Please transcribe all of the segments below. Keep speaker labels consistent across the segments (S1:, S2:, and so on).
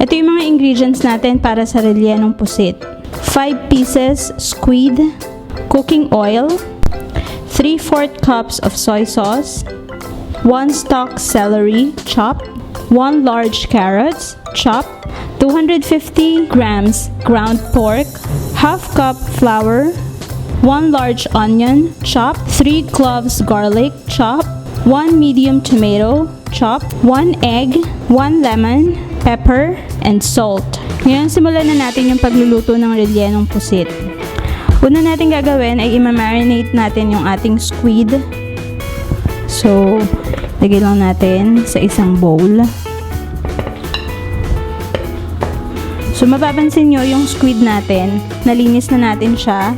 S1: Ito yung mga ingredients natin para sa Rellenong Pusit. 5 pieces squid, cooking oil, 3/4 cups of soy sauce, 1 stalk celery, chopped, 1 large carrots, chopped, 250 grams ground pork, half cup flour, 1 large onion, chopped, 3 cloves garlic, chopped, 1 medium tomato, chopped, 1 egg, 1 lemon, pepper, and salt. Ngayon, simulan na natin yung pagluluto ng Rellenong Pusit. Una natin gagawin ay i-marinate natin yung ating squid. So, lagay lang natin sa isang bowl. So, mapapansin nyo yung squid natin, nalinis na natin siya.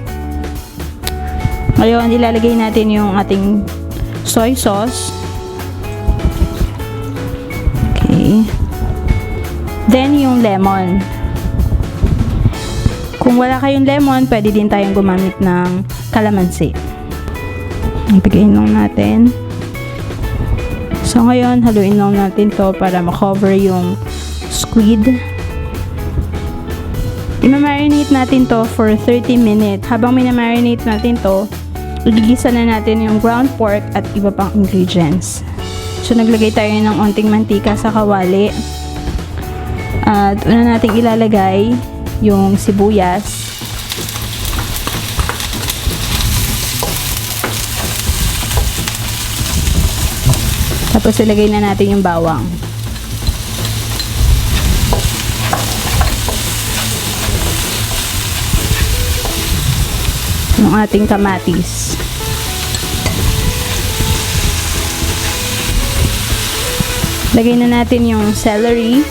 S1: Ngayon, ilalagay natin yung ating soy sauce. Okay. Then, yung lemon. Kung wala kayong lemon, pwede din tayong gumamit ng kalamansi. Ibigayin lang natin. So, ngayon, haluin lang natin to para makover yung squid. I-marinate natin to for 30 minutes. Habang minamarinate natin to, igigisa na natin yung ground pork at iba pang ingredients. So, naglagay tayo ng onting mantika sa kawali. At una nating ilalagay yung sibuyas. Tapos ilagay na natin yung bawang. Yung ating kamatis. Lagay na natin yung celery.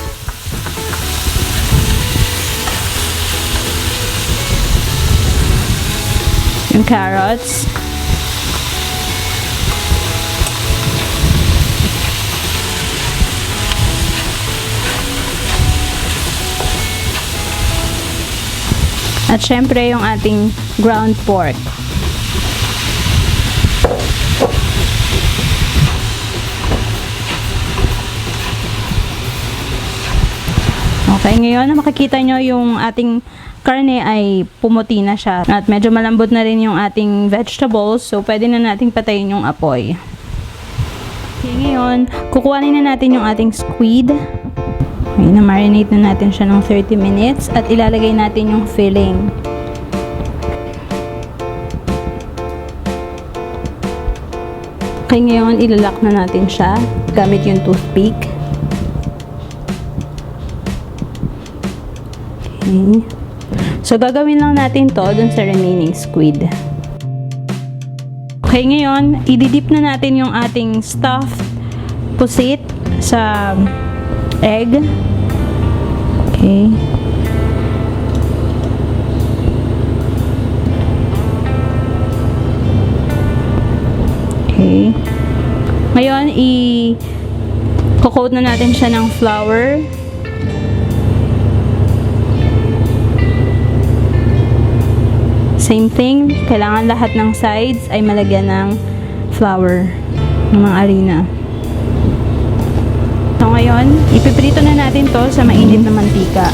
S1: Yung carrots. At syempre yung ating ground pork. Okay, ngayon makikita nyo yung ating karne ay pumuti na siya. At medyo malambot na rin yung ating vegetables. So, pwede na nating patayin yung apoy. Okay, ngayon, kukuhanin na natin yung ating squid. Okay, na-marinate na natin siya ng 30 minutes. At ilalagay natin yung filling. Okay, ngayon, ilalak na natin siya gamit yung toothpick. Okay. So, gagawin lang natin to dun sa remaining squid. Okay, ngayon, ididip na natin yung ating stuffed pusit sa egg. Okay. Okay. Ngayon, i-coat na natin siya ng flour. Same thing, kailangan lahat ng sides ay malagyan ng flour, ng mga harina. So ngayon, ipiprito na natin to sa mainit na mantika.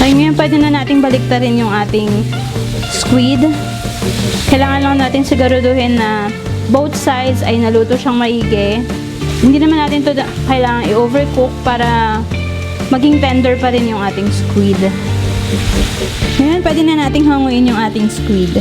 S1: So ngayon, pwede na nating baliktarin yung ating squid. Kailangan lang natin siguraduhin na both sides ay naluto siyang maigi. Hindi naman natin to kailangan i-overcook para maging tender pa rin yung ating squid. Ngayon, pwede na nating hanguin yung ating squid.